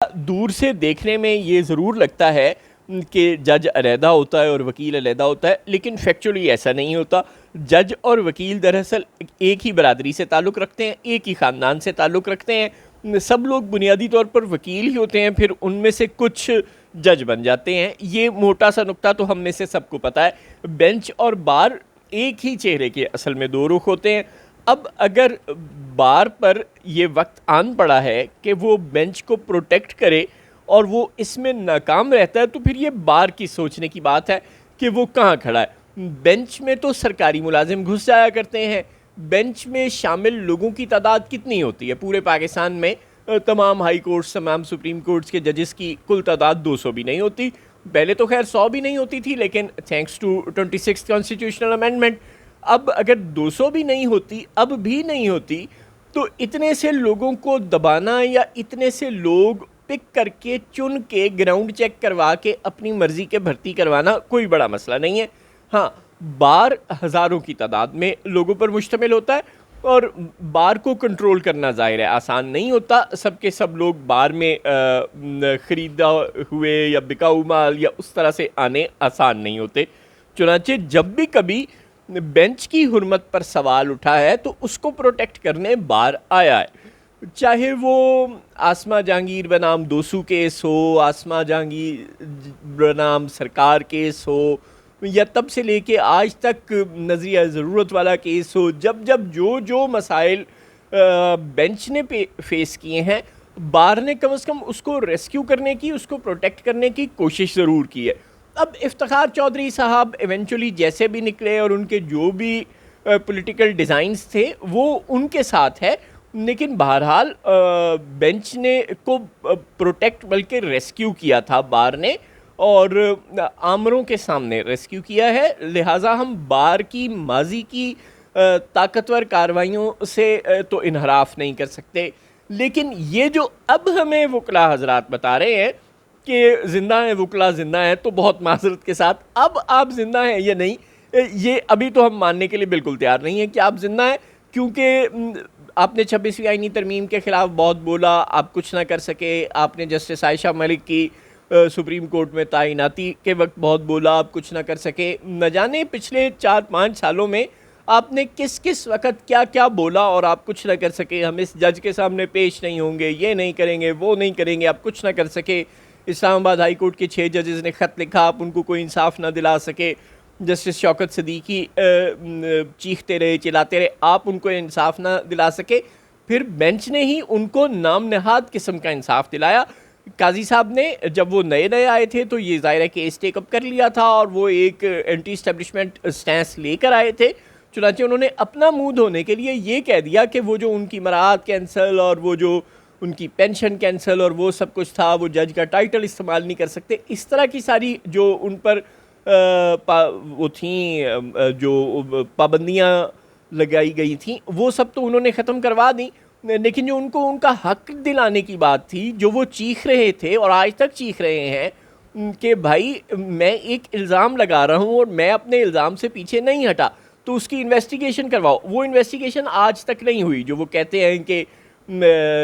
दूर से देखने में ये ज़रूर लगता है कि जज अलहदा होता है और वकील अलहदा होता है, लेकिन फैक्चुअली ऐसा नहीं होता। जज और वकील दरअसल एक ही बरादरी से ताल्लुक़ रखते हैं, एक ही ख़ानदान से ताल्लुक़ रखते हैं। सब लोग बुनियादी तौर पर वकील ही होते हैं, फिर उनमें से कुछ जज बन जाते हैं। ये मोटा सा नुक्ता तो हम में से सबको पता है। बेंच और बार एक ही चेहरे के असल में दो रुख होते हैं। अब अगर बार पर ये वक्त आन पड़ा है कि वो बेंच को प्रोटेक्ट करे और वो इसमें नाकाम रहता है, तो फिर ये बार की सोचने की बात है कि वो कहाँ खड़ा है। बेंच में तो सरकारी मुलाजिम घुस जाया करते हैं। बेंच में शामिल लोगों की तादाद कितनी होती है पूरे पाकिस्तान में? तमाम हाई कोर्ट्स, तमाम सुप्रीम कोर्ट्स के जजेस की कुल तादाद 200 भी नहीं होती। पहले तो खैर 100 भी नहीं होती थी, लेकिन थैंक्स टू 26 कॉन्स्टिट्यूशनल अमेंडमेंट अब अगर 200 भी नहीं होती, अब भी नहीं होती, तो इतने से लोगों को दबाना या इतने से लोग पिक करके चुन के ग्राउंड चेक करवा के अपनी मर्जी के भर्ती करवाना कोई बड़ा मसला नहीं है। हाँ, बार हज़ारों की तादाद में लोगों पर मुश्तमिल होता है और बार को कंट्रोल करना ज़ाहिर है आसान नहीं होता। सब के सब लोग बार में ख़रीदा हुए या बिकाऊ माल या उस तरह से आने आसान नहीं होते। चुनांचे जब भी कभी बेंच की हुर्मत पर सवाल उठा है तो उसको प्रोटेक्ट करने बार आया है। चाहे वो आसमा जहांगीर बनाम दोसू केस हो, आसमा जहांगीर बनाम सरकार केस हो, या तब से लेके आज तक नज़रिया ज़रूरत वाला केस हो, जब जब जो जो मसाइल बेंच ने फेस किए हैं, बार ने कम से कम उसको रेस्क्यू करने की, उसको प्रोटेक्ट करने की कोशिश ज़रूर की है। अब इफ्तिखार चौधरी साहब इवेंचुअली जैसे भी निकले और उनके जो भी पॉलिटिकल डिज़ाइंस थे वो उनके साथ है, लेकिन बहरहाल बेंच ने को प्रोटेक्ट बल्कि रेस्क्यू किया था बार ने, और आमरों के सामने रेस्क्यू किया है। लिहाजा हम बार की माजी की ताकतवर कार्रवाइयों से तो इनहराफ नहीं कर सकते। लेकिन ये जो अब हमें वकला हजरात बता रहे हैं कि ज़िंदा है वकला ज़िंदा है, तो बहुत माजरत के साथ अब आप ज़िंदा हैं या नहीं, ये अभी तो हम मानने के लिए बिल्कुल तैयार नहीं हैं कि आप ज़िंदा हैं, क्योंकि आपने 26वीं आईनी तरमीम के ख़िलाफ़ बहुत बोला, आप कुछ ना कर सके। आपने जस्टिस आयशा मलिक की सुप्रीम कोर्ट में तैनाती के वक्त बहुत बोला, आप कुछ ना कर सके। न जाने पिछले 4-5 सालों में आपने किस किस वक्त क्या क्या बोला और आप कुछ ना कर सके। हम इस जज के सामने पेश नहीं होंगे, ये नहीं करेंगे, वो नहीं करेंगे, आप कुछ ना कर सके। इस्लामाबाद हाई कोर्ट के 6 जजेस ने ख़त लिखा, आप उनको कोई इंसाफ ना दिला सके। जस्टिस शौकत सदीकी चीखते रहे, चिल्लाते रहे, आप उनको इंसाफ ना दिला सके। फिर बेंच ने ही उनको नाम नहाद किस्म का इंसाफ दिलाया। काजी साहब ने जब वो नए नए आए थे तो ये ज़ाहिर है केस टेकअप कर लिया था और वो एक एंटी इस्टेब्लिशमेंट स्टैंस लेकर आए थे। चुनांचे उन्होंने अपना मुंह धोने के लिए ये कह दिया कि वो जो उनकी मराहत कैंसिल और वो जो उनकी पेंशन कैंसिल और वो सब कुछ था, वो जज का टाइटल इस्तेमाल नहीं कर सकते। इस तरह की सारी जो उन पर वो थी जो पाबंदियाँ लगाई गई थी, वो सब तो उन्होंने ख़त्म करवा दी। लेकिन जो उनको उनका हक दिलाने की बात थी, जो वो चीख रहे थे और आज तक चीख रहे हैं कि भाई मैं एक इल्ज़ाम लगा रहा हूँ और मैं अपने इल्ज़ाम से पीछे नहीं हटा, तो उसकी इन्वेस्टिगेशन करवाओ। वो इन्वेस्टिगेशन आज तक नहीं हुई। जो वो कहते हैं कि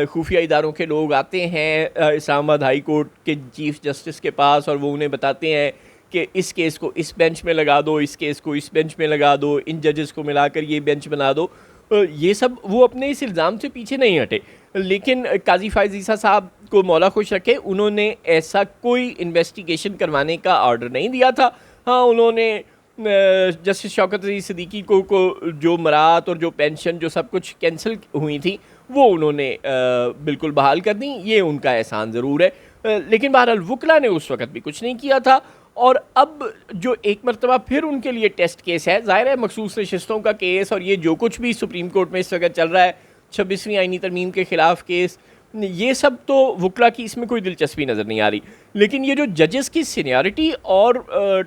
खुफिया इदारों के लोग आते हैं इस्लामाबाद हाई कोर्ट के चीफ जस्टिस के पास और वो उन्हें बताते हैं कि इस केस को इस बेंच में लगा दो, इस केस को इस बेंच में लगा दो, इन जजेस को मिलाकर ये बेंच बना दो। ये सब वो अपने इस इल्ज़ाम से पीछे नहीं हटे। लेकिन काजी फ़ायज़ ईसा साहब को मौला खुश रखे, उन्होंने ऐसा कोई इन्वेस्टिगेशन करवाने का ऑर्डर नहीं दिया था। हाँ, उन्होंने जस्टिस शौकत अली सिद्दीकी को जो मराहत और जो पेंशन जो सब कुछ कैंसिल हुई थी वो उन्होंने बिल्कुल बहाल कर दी। ये उनका एहसान ज़रूर है। लेकिन बहरहाल वकला ने उस वक़्त भी कुछ नहीं किया था। और अब जो एक मरतबा फिर उनके लिए टेस्ट केस है, ज़ाहिर है मखसूस नशिस्तों का केस और ये जो कुछ भी सुप्रीम कोर्ट में इस वक्त चल रहा है, 26वीं आईनी तरमीम के ख़िलाफ़ केस, ये सब तो वकला की इसमें कोई दिलचस्पी नज़र नहीं आ रही। लेकिन ये जो जजेस की सीनियरिटी और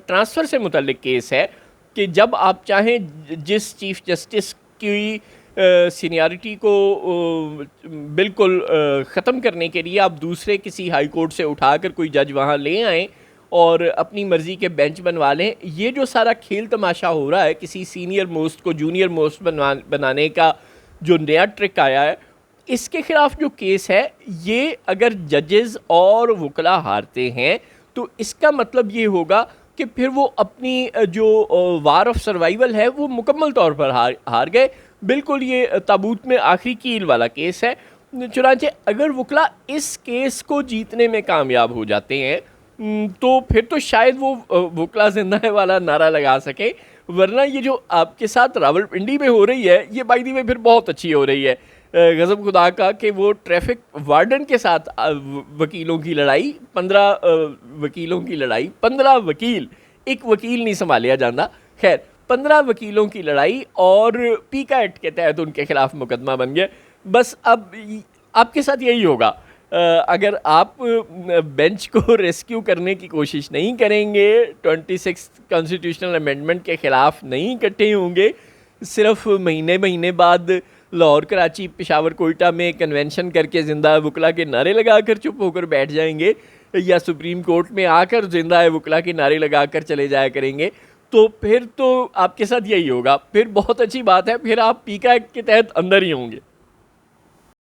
ट्रांसफ़र से मुतल्लिक केस है कि जब आप चाहें जिस चीफ़ जस्टिस की सीनियरिटी को बिल्कुल ख़त्म करने के लिए आप दूसरे किसी हाई कोर्ट से उठाकर कोई जज वहाँ ले आएँ और अपनी मर्ज़ी के बेंच बनवा लें। ये जो सारा खेल तमाशा हो रहा है किसी सीनियर मोस्ट को जूनियर मोस्ट बनाने का, जो नया ट्रिक आया है, इसके खिलाफ जो केस है, ये अगर जजेस और वकला हारते हैं तो इसका मतलब ये होगा कि फिर वो अपनी जो वार ऑफ सर्वाइवल है वो मुकम्मल तौर पर हार गए। बिल्कुल ये ताबूत में आखिरी कील वाला केस है। चुनांचे अगर वकला इस केस को जीतने में कामयाब हो जाते हैं तो फिर तो शायद वो वकला जिंदा है वाला नारा लगा सके, वरना ये जो आपके साथ रावलपिंडी में हो रही है ये बाय द वे फिर बहुत अच्छी हो रही है। गज़ब खुदा का कि वो ट्रैफिक वार्डन के साथ वकीलों की लड़ाई, 15 वकीलों की लड़ाई, 15 वकील, एक वकील नहीं संभालिया जाता, खैर 15 वकीलों की लड़ाई और पीका एक्ट के तहत उनके खिलाफ मुकदमा बन गया। बस अब आपके साथ यही होगा, अगर आप बेंच को रेस्क्यू करने की कोशिश नहीं करेंगे, 26 कॉन्स्टिट्यूशनल अमेंडमेंट के ख़िलाफ़ नहीं इकट्ठे होंगे, सिर्फ महीने महीने बाद लाहौर, कराची, पेशावर, कोयटा में कन्वेंशन करके ज़िंदा वकला के नारे लगाकर चुप होकर बैठ जाएंगे, या सुप्रीम कोर्ट में आकर ज़िंदा वकला के नारे लगाकर चले जाया करेंगे, तो फिर तो आपके साथ यही होगा। फिर बहुत अच्छी बात है, फिर आप पीका एक्ट के तहत अंदर ही होंगे।